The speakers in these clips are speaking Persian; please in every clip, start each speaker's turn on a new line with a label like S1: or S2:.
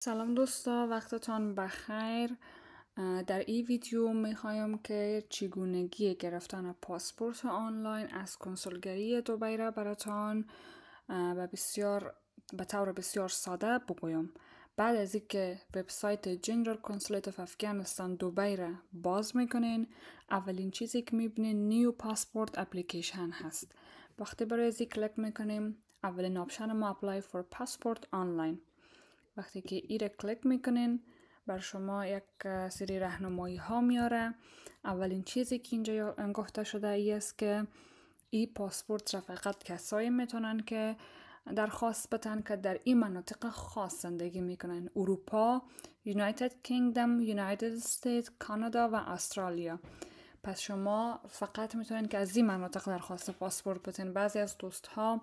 S1: سلام دوستا، وقتتان بخیر. در این ویدیو میخوایم که چگونگی گرفتن پاسپورت آنلاین از کنسولگری دبی را براتان به طور بسیار ساده بگویم. بعد از اینکه وبسایت جنرال کنسولیت اف افغانستان دبی را باز میکنین، اولین چیزی که میبینین نیو پاسپورت اپلیکیشن هست. وقتی برای ازی کلیک میکنیم، اولین آپشن ما اپلای فور پاسپورت آنلاین. وقتی که ای را کلیک میکنین، بر شما یک سری راهنمایی ها میاره. اولین چیزی که اینجا گفته شده ای است که ای پاسپورت را فقط کسایی میتونن که درخواست بدن که در این مناطق خاص زندگی میکنن: اروپا، یونایتد کینگدم، یونایتد استیت، کانادا و استرالیا. پس شما فقط میتونین که از این مناطق درخواست پاسپورت بدین. بعضی از دوست ها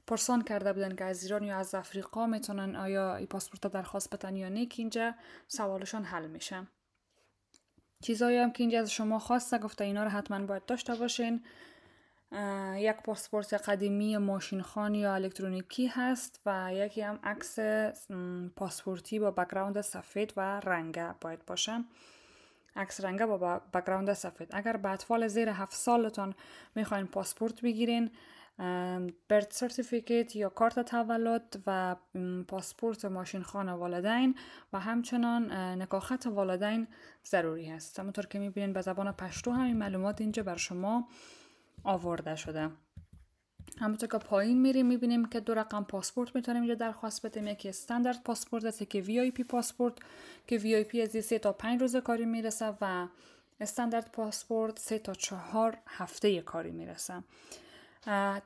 S1: پرسان کرده بودن که از ایران یا از افریقا میتونن آیا این پاسپورت درخواست بدن یا نه، که اینجا سوالشون حل میشه. چیزایی هم که اینجا از شما خواسته گفته اینا رو حتما باید داشته باشین. یک پاسپورت قدیمی ماشین خان یا الکترونیکی هست و یکی هم عکس پاسپورتی با بک‌گراند سفید و رنگه باید باشه. عکس رنگه با بک‌گراند سفید. اگر به اطفال زیر 7 سالتان میخواین پاسپورت بگیرین، برت سرتیفیکیت یا کارت تولد و پاسپورت ماشین خانه والدین و همچنان نکاخت والدین ضروری هست. همونطور که میبینین به زبان پشتو همین معلومات اینجا بر شما آورده شده. همونطور که پایین میریم میبینیم که 2 رقم پاسپورت میتونیم اینجا درخواست بدیم. یکی استاندارد پاسپورت است که وی آی پی پاسپورت که وی آی پی از 3 تا 5 روز کاری میرسه و استاندارد پاسپورت 3 تا 4 هفته کاری میرسه.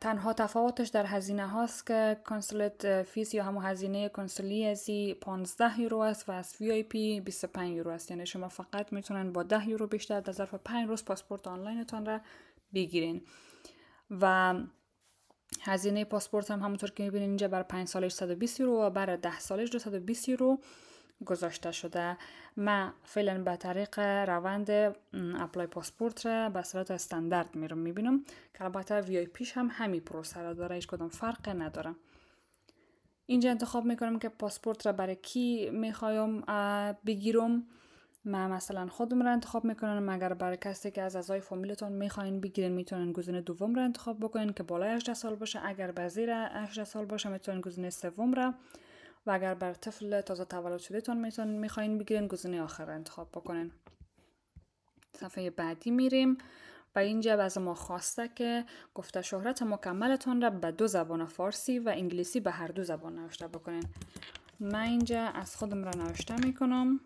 S1: تنها تفاوتش در هزینه هاست که کنسولت فیس یا همون هزینه کنسولی ازی 15 یورو است و از وی آی پی 25 یورو است. یعنی شما فقط میتونن با 10 یورو بیشتر در ظرف 5 روز پاسپورت آنلاینتان را بگیرین. و هزینه پاسپورت هم همونطور که میبینین اینجا بر 5 سالش 120 یورو و بر 10 سالش 220 یورو گذاشته شده. من فعلا به طریق روند اپلای پاسپورت را به صورت استاندارد میبینم که البته وی آی پیش هم همین پروسه را داره، هیچ کدام فرق نداره. اینجا انتخاب میکنم که پاسپورت را برای کی میخوایم بگیرم. من مثلا خودم را انتخاب میکنم. اگر برای کسی که از اعضای فامیلتون میخواین بگیرین، میتونین گزینه دوم را انتخاب بکنین که بالای 18 سال باشه. اگر به زیر 18 سال باشه میتونین گزینه سوم را، و اگر بر طفل تازه تولد شده تون میخواین بگیرین گزینه آخر را انتخاب بکنین. صفحه بعدی میریم و اینجا از ما خواسته که گفته شهرت مکملتون را به 2 زبان فارسی و انگلیسی به هر 2 زبان نوشته بکنین. من اینجا از خودم را نوشته میکنم.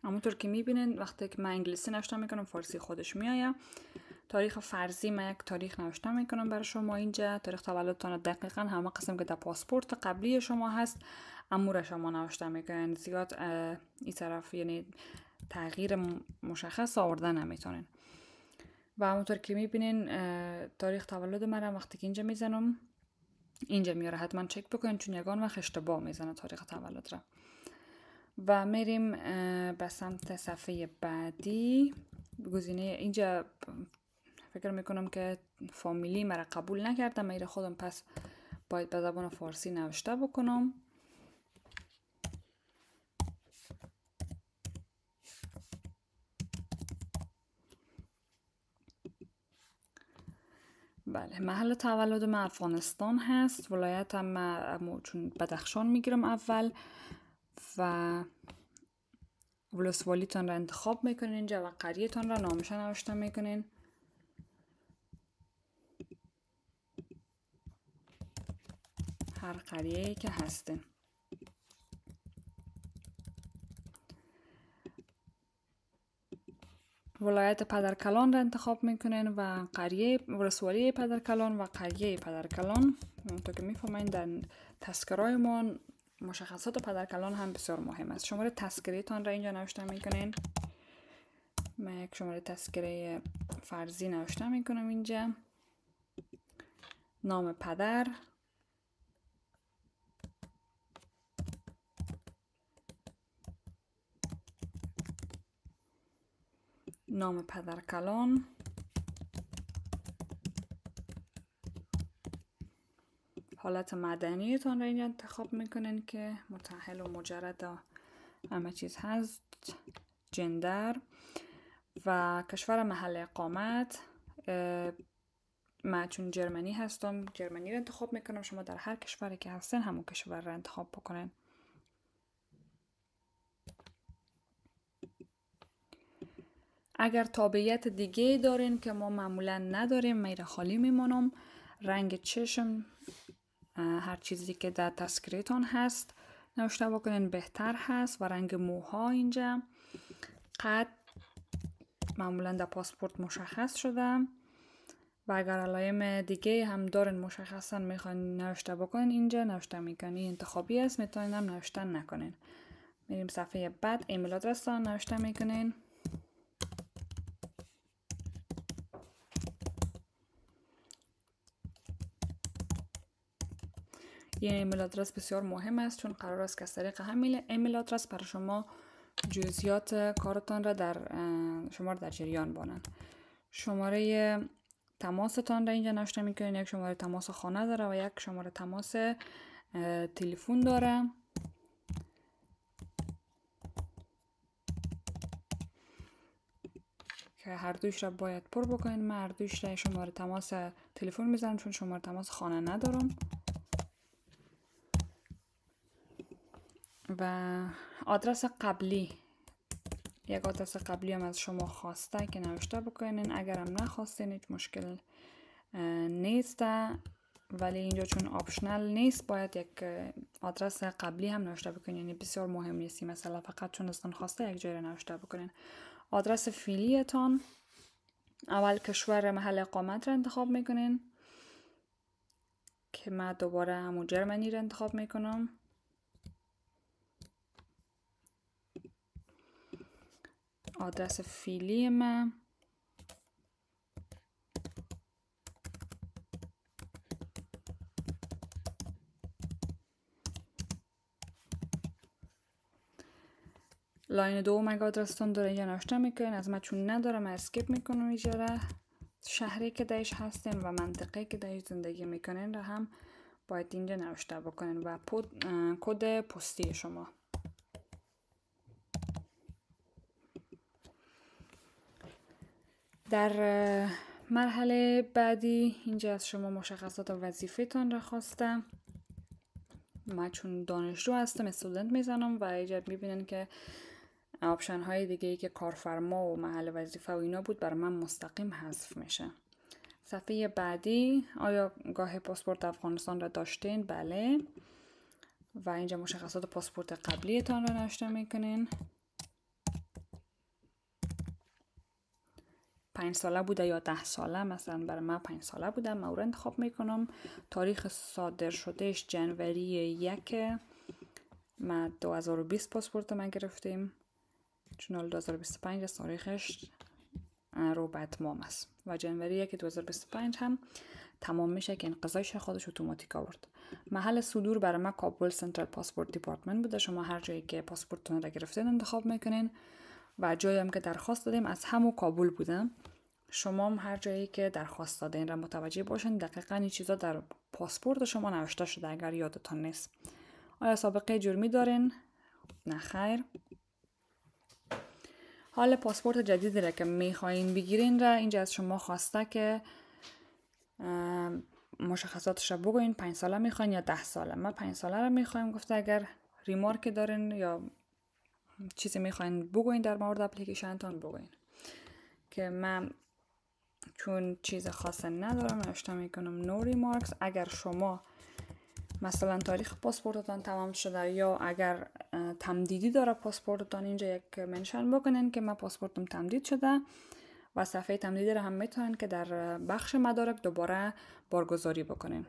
S1: همونطور که میبینین وقتی که من انگلیسی نوشته میکنم فارسی خودش میآید. تاریخ فرضی من یک تاریخ نوشته میکنم برای شما. اینجا تاریخ تولدتان دقیقاً همه قسم که در پاسپورت قبلی شما هست امور شما نوشته میکنین. زیاد این طرف یعنی تغییر مشخص آورده نمیتونین. و همونطور که میبینین تاریخ تولد من وقتی که اینجا میزنم اینجا میاره، حتما چک بکنین چون یگان وقت اشتباه میزنه تاریخ تولد را. و میریم به سمت صفحه بعدی. گزینه اینجا فکر میکنم که فامیلی مرا قبول نکرده میره خودم، پس باید به زبان فارسی نوشته بکنم. بله، محل تولد من افغانستان هست. ولایت هم چون بدخشان میگیرم اول و ولسوالیتان را انتخاب میکنین اینجا و قریه‌تان را نامش نوشته میکنین. هر قریه‌ای که هستین. ولایت پدرکلان را انتخاب میکنین و قریه ولسوالی پدرکلان و قریه پدرکلان. همونطور که میفهمین در تذکرهای ما مشخصات پدرکلان هم بسیار مهم است. شماره تذکره‌تان را اینجا نوشته میکنین. من یک شماره تذکره فرضی نوشته میکنم اینجا. نام پدر، نام پدرکلان، حالت مدنیتان را اینجا انتخاب میکنین که متأهل و مجرد و همه چیز هست، جندر و کشور محل اقامت. من چون جرمنی هستم جرمنی رو انتخاب میکنم. شما در هر کشوری که هستین همون کشور رو انتخاب بکنین. اگر تابعیت دیگه دارین که ما معمولا نداریم، میره خالی میمونم. رنگ چشم، هر چیزی که در تذکره‌تان هست نوشته بکنین بهتر هست، و رنگ موها اینجا. قد معمولا در پاسپورت مشخص شده، و اگر علائم دیگه هم دارین مشخصا میخواین نوشته بکنین اینجا نوشته میکنین. انتخابی است، میتونین هم نوشتن نکنین. میریم صفحه بعد، ایمیل آدرس تان نوشته میکنین. این ایمیل آدرس بسیار مهم است، چون قرار است که از طریق همین ایمیل آدرس برای شما جزئیات کارتان را شما در جریان بانن. شماره تماستان را اینجا نوشته میکنین. یک شماره تماس خانه داره و یک شماره تماس تلفن داره که هر دویش را باید پر بکنین. من هر دویش را شماره تماس تلفن میزنم چون شماره تماس خانه ندارم. و آدرس قبلی، یک آدرس قبلی هم از شما خواسته که نوشته بکنین. اگر هم نخواستین هیچ مشکل نیست، ولی اینجا چون آپشنل نیست باید یک آدرس قبلی هم نوشته بکنین. یعنی بسیار مهم نیستی، مثلا فقط چون دستان خواسته یک جای نوشته بکنین. آدرس فعلیتان، اول کشور محل اقامت را انتخاب میکنین که من دوباره همون جرمنی را انتخاب میکنم. آدرس فعلی من لاین دوم اگه آدرستون داره یا نوشته میکنین. از من چون ندارم اسکیپ میکنم اینجا. شهری که دایش هستین و منطقه که دایش زندگی میکنین را هم باید اینجا نوشته بکنین و کد پستی شما. در مرحله بعدی اینجا از شما مشخصات وظیفه تان را خواسته. من چون دانشجو هستم استودنت میزنم و اینجا میبینن که آپشن های دیگه ای که کارفرما و محل وظیفه و اینا بود برای من مستقیم حذف میشه. صفحه بعدی، آیا گاه پاسپورت افغانستان را داشتین؟ بله. و اینجا مشخصات پاسپورت قبلی تان را نوشته میکنین. 5 ساله بوده یا 10 ساله. مثلا برای من 5 ساله بوده، من او را انتخاب میکنم. تاریخ صادر شدهش جنوری 1. ما 2020 پاسپورت ما گرفتیم، چون 2025 تاریخش رو به اتمام است و جنوری 1 2025 هم تمام میشه که انقضایش خودش اتوماتیک آورد. محل صدور برای ما کابل سنترال پاسپورت دیپارتمنت بوده. شما هر جایی که پاسپورتتون را گرفتین انتخاب میکنین و جایی هم که درخواست دادیم از همون کابل بوده. شما هم هر جایی که درخواست دادین را متوجه باشین دقیقاً این چیزا در پاسپورت شما نوشته شده اگر یادتان نیست. آیا سابقه جرمی دارین؟ نه خیر. حال پاسپورت جدیدی را که میخواین بگیرین را اینجا از شما خواسته که مشخصاتش را بگوین. 5 ساله میخواین یا 10 ساله؟ من 5 ساله را میخوایم. گفته اگر ریمارک دارین یا چیزی میخواین بگوین در مورد اپلیکیشن تان بگوین. که من چون چیز خاصی ندارم نوشته میکنم نو ریمارکس. اگر شما مثلا تاریخ پاسپورتتان تمام شده یا اگر تمدیدی داره پاسپورتتان، اینجا یک منشن بکنین که من پاسپورتم تمدید شده و صفحه تمدیدی رو هم میتونین که در بخش مدارک دوباره بارگذاری بکنین.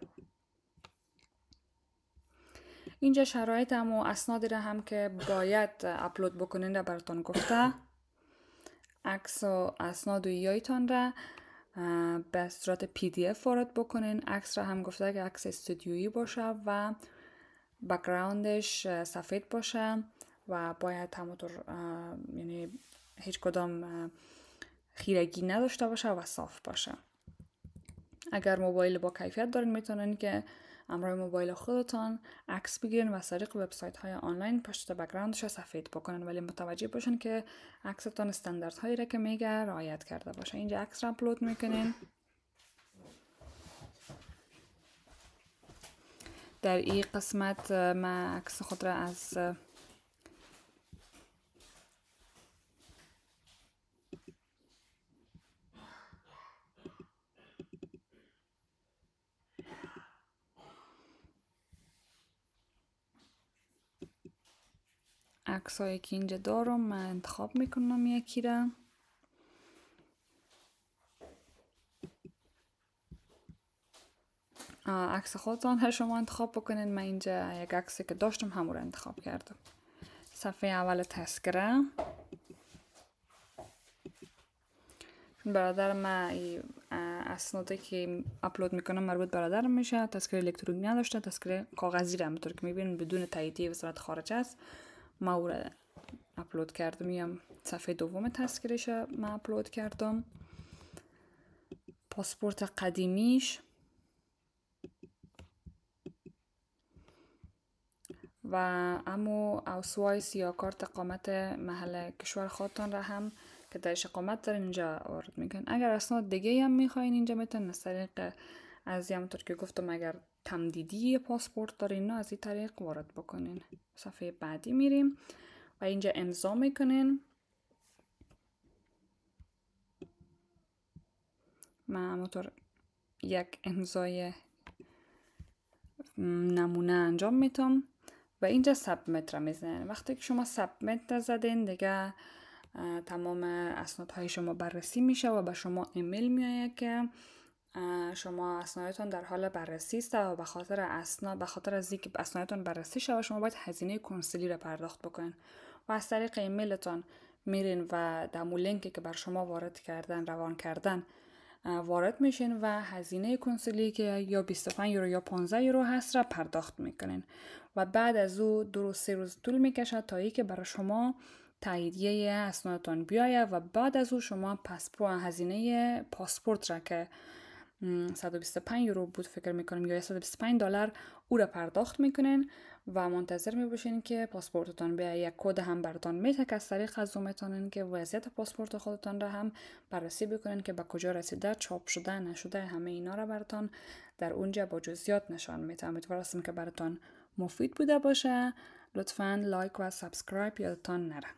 S1: اینجا شرایط هم و اسنادی رو هم که باید اپلود بکنین را براتون گفته. عکس و اسناد و ایایتان را به صورت PDF وارد بکنین. عکس را هم گفته که عکس استودیویی باشه و بک‌گراندش سفید باشه و باید همونطور یعنی هیچ کدام خیرگی نداشته باشه و صاف باشه. اگر موبایل با کیفیت دارین میتونین که همراه موبایل خودتان عکس بگیرین و از طریق وبسایت های آنلاین پشت بک‌گراندش سفید بکنین، ولی متوجه باشین که عکستان استانداردهایی را که میگه رعایت کرده باشه. اینجا عکس را اپلود میکنین. در این قسمت من عکس خود را از عکسایی که اینجا دارم من انتخاب میکنم یکی را. عکس خودتان هر شما انتخاب بکنین. من اینجا یک عکسی که داشتم همون رو انتخاب کردم. صفحه اول تذکره. برادر من اسنادی که اپلود میکنم مربوط برادرم میشه. تذکره الکترونیکی نداشته، تذکره کاغذی را همونطور که میبینین بدون تاییدیه وزارت خارجه است. ما او را اپلود کردم. میام صفحه دوم تذکرهش من اپلود کردم. پاسپورت قدیمیش و امو اوسوایس یا کارت اقامت محل کشور خودتان را هم که درش اقامت دارین اینجا وارد میکنین. اگر اسناد دیگه هم میخواین اینجا میتونین از طریق از همونطور که گفتم اگر تمدیدی پاسپورت دارین از این طریق وارد بکنین. صفحه بعدی میریم و اینجا امضا میکنین. من همونطور یک امضای نمونه انجام میتم و اینجا سابمیت را میزنین. وقتی که شما سابمیت زدین دیگه تمام اسنادهای شما بررسی میشه و به شما ایمیل میآید که شما اسنادتون در حال بررسی است و به خاطر از اینکه اسنادتون بررسی شه و شما باید هزینه کنسولی را پرداخت بکنین و از طریق ایمیلتون میرین و دمو لینکی که بر شما روان کردن وارد میشین و هزینه کنسولی که یا 25 یورو یا 15 یورو هست را پرداخت میکنین و بعد از او 2 روز 3 روز طول میکشه تا اینکه برای شما تاییدیه اسنادتون بیاید و بعد از او شما هزینه پاسپورت را که 125 یورو بود فکر میکنم یا 125 دلار او را پرداخت میکنین و منتظر میباشین که پاسپورتتان بیاید. یک کد هم براتون میده که از طریق از اون میتونین که وضعیت پاسپورت خودتان را هم بررسی بکنین که به کجا رسیده، چاپ شده نشده، همه اینا را براتون در اونجا با جزئیات نشان میده. امیدوارم که براتون مفید بوده باشه. لطفاً لایک و سابسکرایب یادتان نره.